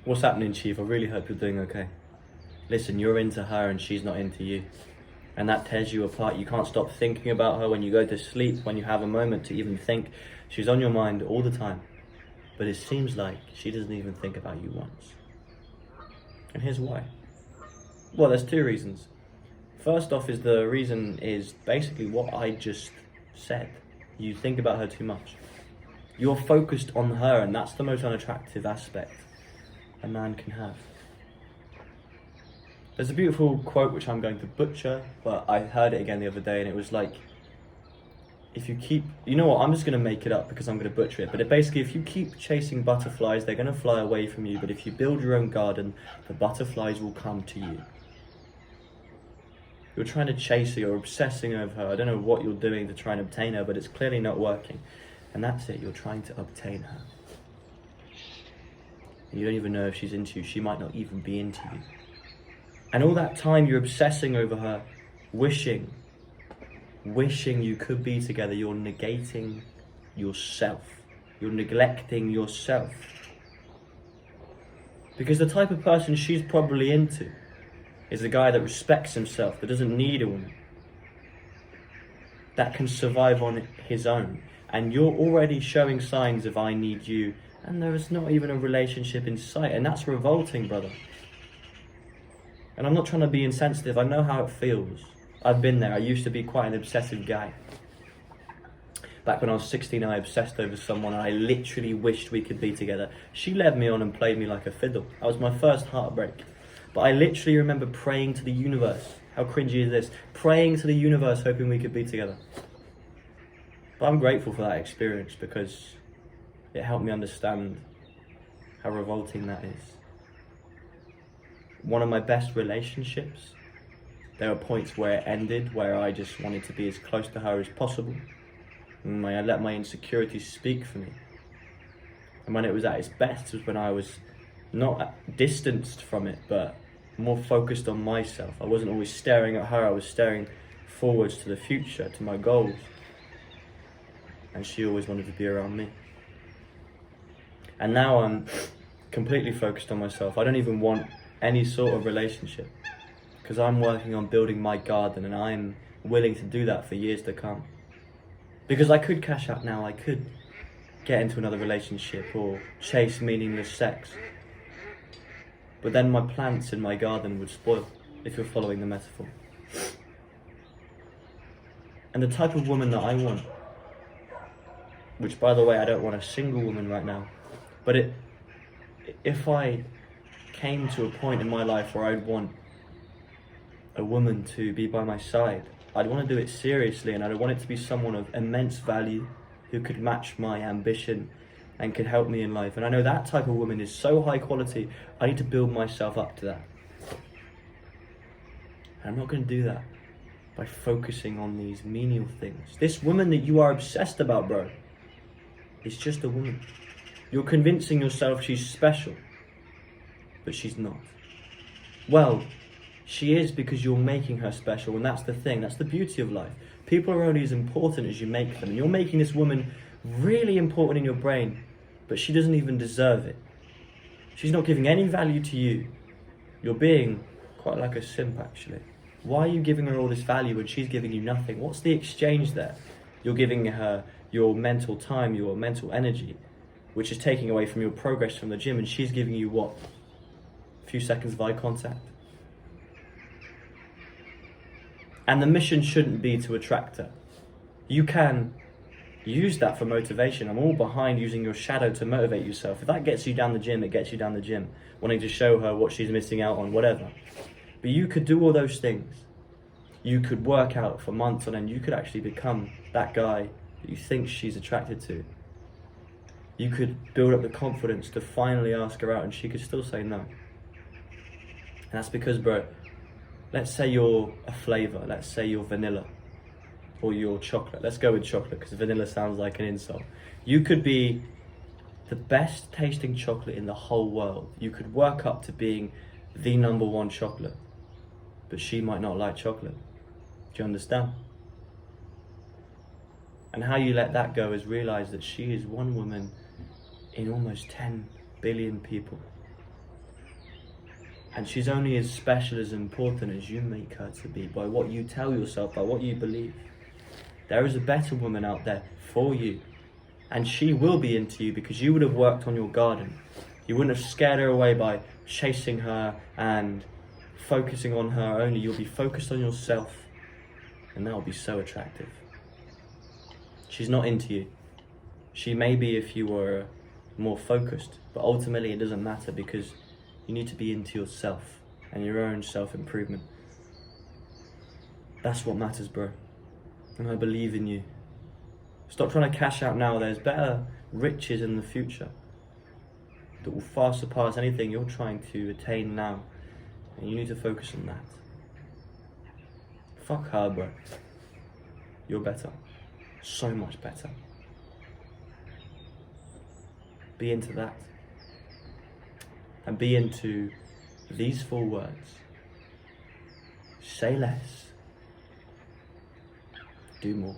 What's happening, Chief? I really hope you're doing okay. Listen, you're into her and she's not into you. And that tears you apart. You can't stop thinking about her when you go to sleep, when you have a moment to even think. She's on your mind all the time. But it seems like she doesn't even think about you once. And here's why. Well, there's two reasons. First off is the reason is basically what I just said. You think about her too much. You're focused on her, and that's the most unattractive aspect a man can have. There's a beautiful quote which I'm going to butcher, but I heard it again the other day, and it was like, if you keep, you know what, I'm just going to make it up because I'm going to butcher it, but it basically, if you keep chasing butterflies, they're going to fly away from you, but if you build your own garden, the butterflies will come to you. You're trying to chase her, you're obsessing over her, I don't know what you're doing to try and obtain her, but it's clearly not working. And that's it, you're trying to obtain her. And you don't even know if she's into you, she might not even be into you. And all that time you're obsessing over her, wishing you could be together, you're negating yourself. You're neglecting yourself. Because the type of person she's probably into is a guy that respects himself, that doesn't need a woman, that can survive on his own. And you're already showing signs of I need you, and there is not even a relationship in sight, and that's revolting, brother. And I'm not trying to be insensitive, I know how it feels. I've been there, I used to be quite an obsessive guy. Back when I was 16, I obsessed over someone and I literally wished we could be together. She led me on and played me like a fiddle. That was my first heartbreak. But I literally remember praying to the universe. How cringy is this? Praying to the universe, hoping we could be together. But I'm grateful for that experience because it helped me understand how revolting that is. One of my best relationships, there were points where it ended, where I just wanted to be as close to her as possible. And I let my insecurities speak for me. And when it was at its best was when I was not distanced from it, but more focused on myself. I wasn't always staring at her, I was staring forwards to the future, to my goals. And she always wanted to be around me. And now I'm completely focused on myself. I don't even want any sort of relationship because I'm working on building my garden and I'm willing to do that for years to come. Because I could cash out now, I could get into another relationship or chase meaningless sex. But then my plants in my garden would spoil, if you're following the metaphor. And the type of woman that I want, which by the way, I don't want a single woman right now, but if I came to a point in my life where I'd want a woman to be by my side, I'd want to do it seriously and I'd want it to be someone of immense value who could match my ambition and could help me in life. And I know that type of woman is so high quality, I need to build myself up to that. And I'm not going to do that by focusing on these menial things. This woman that you are obsessed about, bro, is just a woman. You're convincing yourself she's special, but she's not. Well, she is because you're making her special, and that's the thing, that's the beauty of life. People are only as important as you make them, and you're making this woman really important in your brain, but she doesn't even deserve it. She's not giving any value to you. You're being quite like a simp, actually. Why are you giving her all this value when she's giving you nothing? What's the exchange there? You're giving her your mental time, your mental energy, which is taking away from your progress from the gym, and she's giving you what? A few seconds of eye contact. And the mission shouldn't be to attract her. You can use that for motivation. I'm all behind using your shadow to motivate yourself. If that gets you down the gym, it gets you down the gym. Wanting to show her what she's missing out on, whatever. But you could do all those things. You could work out for months on end. You could actually become that guy that you think she's attracted to. You could build up the confidence to finally ask her out and she could still say no. And that's because, bro, let's say you're a flavor, let's say you're vanilla or you're chocolate. Let's go with chocolate because vanilla sounds like an insult. You could be the best tasting chocolate in the whole world. You could work up to being the #1 chocolate, but she might not like chocolate. Do you understand? And how you let that go is realize that she is one woman in almost 10 billion people. And she's only as special, as important as you make her to be, by what you tell yourself, by what you believe. There is a better woman out there for you. And she will be into you because you would have worked on your garden. You wouldn't have scared her away by chasing her and focusing on her only. You'll be focused on yourself, and that will be so attractive. She's not into you. She may be if you were more focused, but ultimately it doesn't matter because you need to be into yourself and your own self-improvement. That's what matters, bro. And I believe in you. Stop trying to cash out now. There's better riches in the future that will far surpass anything you're trying to attain now. And you need to focus on that. Fuck her, bro. You're better. So much better. Be into that. And be into these 4 words. Say less. Do more.